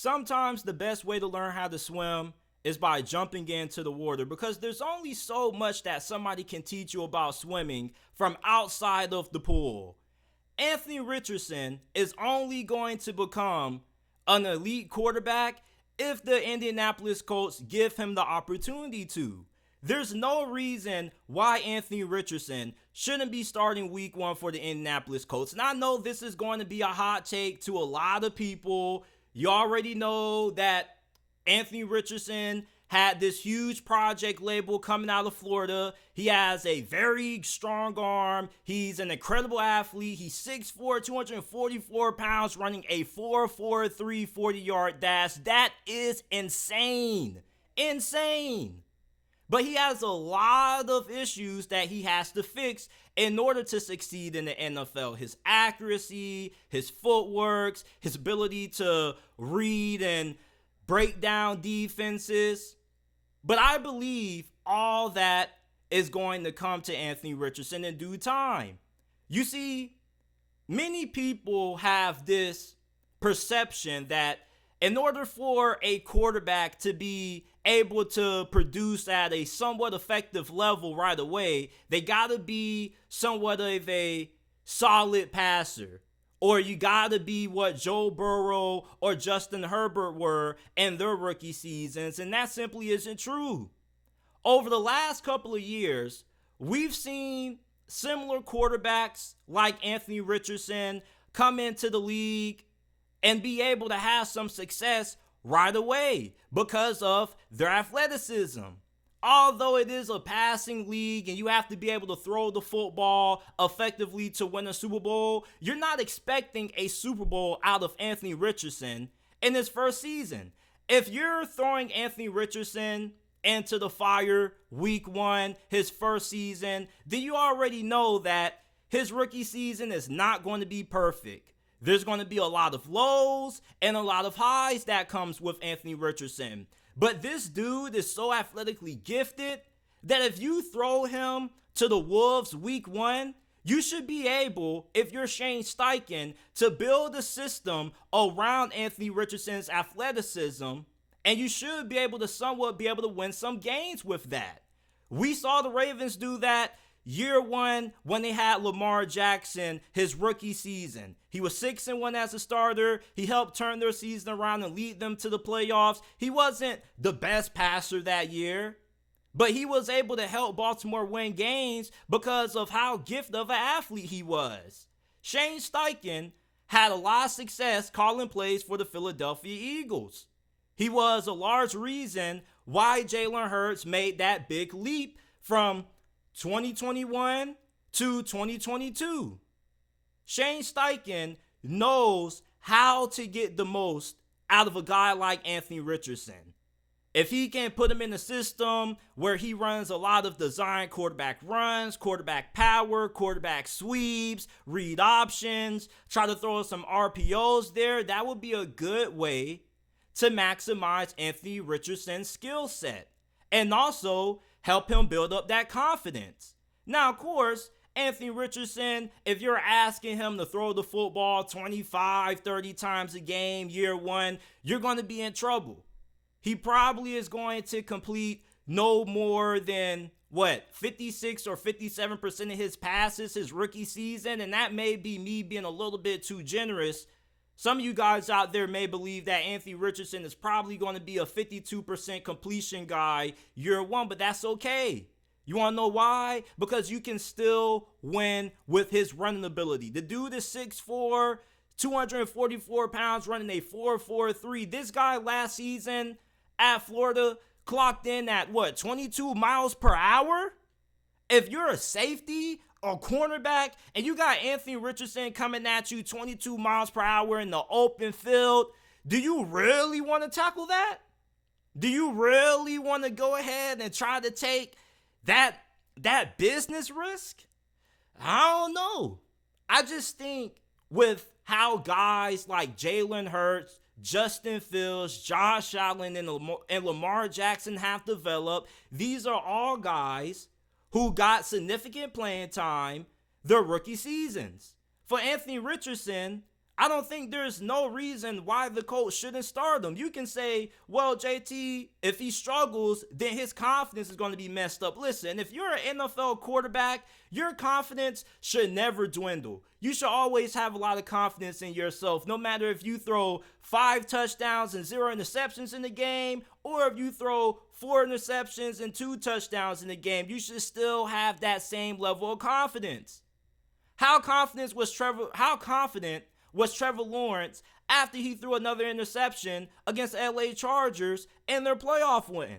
sometimes the best way to learn how to swim is by jumping into the water, because there's only so much that somebody can teach you about swimming from outside of the pool. Anthony Richardson is only going to become an elite quarterback if the Indianapolis Colts give him the opportunity to. There's no reason why Anthony Richardson shouldn't be starting week 1 for the Indianapolis Colts. And I know this is going to be a hot take to a lot of people. You already know that Anthony Richardson had this huge project label coming out of Florida. He has a very strong arm. He's an incredible athlete. He's 6'4", 244 pounds, running a 4.43 40-yard dash. That is insane. Insane. But he has a lot of issues that he has to fix in order to succeed in the NFL. His accuracy, his footwork, his ability to read and break down defenses. But I believe all that is going to come to Anthony Richardson in due time. You see, many people have this perception that in order for a quarterback to be able to produce at a somewhat effective level right away, they got to be somewhat of a solid passer. Or you got to be what Joe Burrow or Justin Herbert were in their rookie seasons, and that simply isn't true. Over the last couple of years, we've seen similar quarterbacks like Anthony Richardson come into the league and be able to have some success right away because of their athleticism. Although it is a passing league and you have to be able to throw the football effectively to win a Super Bowl, you're not expecting a Super Bowl out of Anthony Richardson in his first season. If you're throwing Anthony Richardson into the fire week 1, his first season, then you already know that his rookie season is not going to be perfect. There's going to be a lot of lows and a lot of highs that comes with Anthony Richardson. But this dude is so athletically gifted that if you throw him to the Wolves week 1, you should be able, if you're Shane Steichen, to build a system around Anthony Richardson's athleticism, and you should be able to somewhat be able to win some games with that. We saw the Ravens do that year 1 when they had Lamar Jackson, his rookie season. He was 6-1 as a starter. He helped turn their season around and lead them to the playoffs. He wasn't the best passer that year, but he was able to help Baltimore win games because of how gifted of an athlete he was. Shane Steichen had a lot of success calling plays for the Philadelphia Eagles. He was a large reason why Jalen Hurts made that big leap from 2021 to 2022. Shane Steichen knows how to get the most out of a guy like Anthony Richardson. If he can put him in a system where he runs a lot of design quarterback runs, quarterback power, quarterback sweeps, read options, try to throw some RPOs there, that would be a good way to maximize Anthony Richardson's skill set and also help him build up that confidence. Now, of course, Anthony Richardson, if you're asking him to throw the football 25, 30 times a game, year 1, you're going to be in trouble. He probably is going to complete no more than, 56 or 57% of his passes his rookie season, and that may be me being a little bit too generous. Some of you guys out there may believe that Anthony Richardson is probably going to be a 52% completion guy year 1, but that's okay. You want to know why? Because you can still win with his running ability. The dude is 6'4", 244 pounds, running a 4.43. This guy last season at Florida clocked in at 22 miles per hour? If you're a safety or cornerback and you got Anthony Richardson coming at you 22 miles per hour in the open field, do you really want to tackle that? Do you really want to go ahead and try to take that business risk? I don't know. I just think with how guys like Jalen Hurts, Justin Fields, Josh Allen, and Lamar Jackson have developed, these are all guys who got significant playing time their rookie seasons. For Anthony Richardson, I don't think there's no reason why the Colts shouldn't start him. You can say, well, JT, if he struggles, then his confidence is going to be messed up. Listen, if you're an NFL quarterback, your confidence should never dwindle. You should always have a lot of confidence in yourself, no matter if you throw 5 touchdowns and 0 interceptions in the game, or if you throw 4 interceptions and 2 touchdowns in the game. You should still have that same level of confidence. How confident was Trevor Lawrence after he threw another interception against LA Chargers in their playoff win?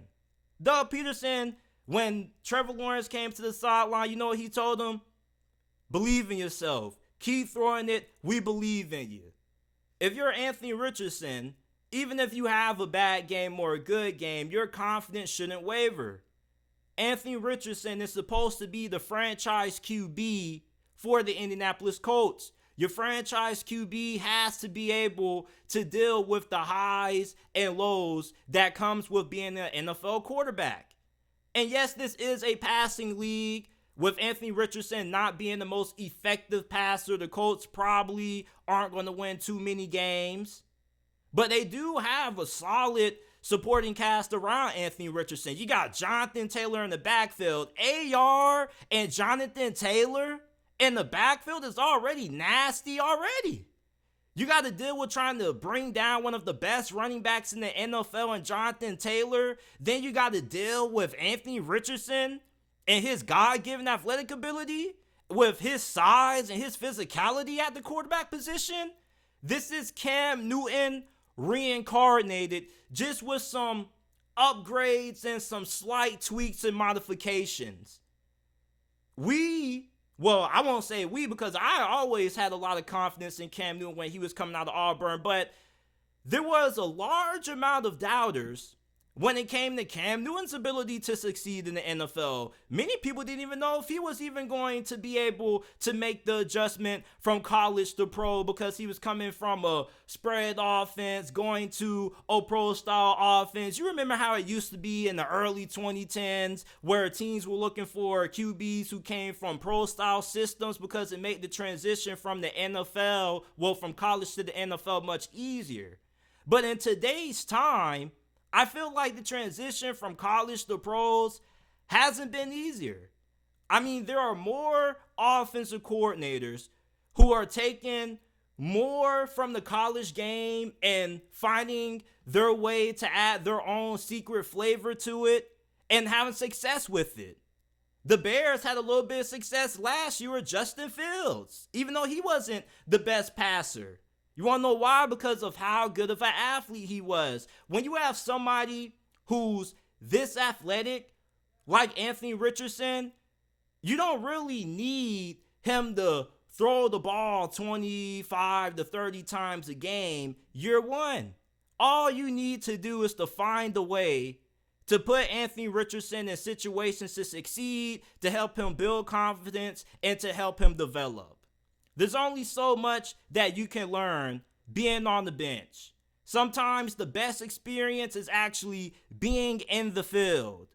Doug Peterson, when Trevor Lawrence came to the sideline, you know what he told him? Believe in yourself. Keep throwing it. We believe in you. If you're Anthony Richardson, even if you have a bad game or a good game, your confidence shouldn't waver. Anthony Richardson is supposed to be the franchise QB for the Indianapolis Colts. Your franchise QB has to be able to deal with the highs and lows that comes with being an NFL quarterback. And yes, this is a passing league. With Anthony Richardson not being the most effective passer, the Colts probably aren't going to win too many games. But they do have a solid supporting cast around Anthony Richardson. You got Jonathan Taylor in the backfield. AR and Jonathan Taylor in the backfield is already nasty already. You got to deal with trying to bring down one of the best running backs in the NFL and Jonathan Taylor. Then you got to deal with Anthony Richardson and his God-given athletic ability, with his size and his physicality at the quarterback position. This is Cam Newton reincarnated, just with some upgrades and some slight tweaks and modifications. I won't say we, because I always had a lot of confidence in Cam Newton when he was coming out of Auburn, but there was a large amount of doubters when it came to Cam Newton's ability to succeed in the NFL. Many people didn't even know if he was even going to be able to make the adjustment from college to pro, because he was coming from a spread offense going to a pro style offense. You remember how it used to be in the early 2010s, where teams were looking for QBs who came from pro style systems because it made the transition from the NFL, from college to the NFL much easier. But in today's time, I feel like the transition from college to pros hasn't been easier. I mean, there are more offensive coordinators who are taking more from the college game and finding their way to add their own secret flavor to it and having success with it. The Bears had a little bit of success last year with Justin Fields, even though he wasn't the best passer. You want to know why? Because of how good of an athlete he was. When you have somebody who's this athletic, like Anthony Richardson, you don't really need him to throw the ball 25 to 30 times a game year one. All you need to do is to find a way to put Anthony Richardson in situations to succeed, to help him build confidence, and to help him develop. There's only so much that you can learn being on the bench. Sometimes the best experience is actually being in the field.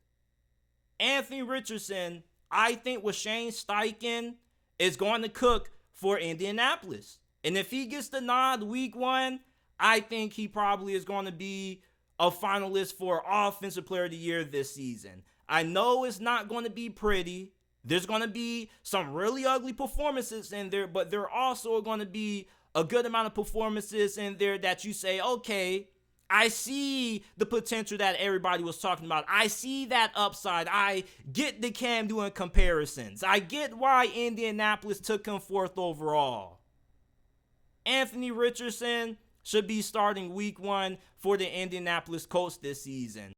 Anthony Richardson, I think with Shane Steichen, is going to cook for Indianapolis. And if he gets the nod week one, I think he probably is going to be a finalist for Offensive Player of the Year this season. I know it's not going to be pretty. There's going to be some really ugly performances in there, but there are also going to be a good amount of performances in there that you say, okay, I see the potential that everybody was talking about. I see that upside. I get the Cam Newton comparisons. I get why Indianapolis took him 4th overall. Anthony Richardson should be starting week one for the Indianapolis Colts this season.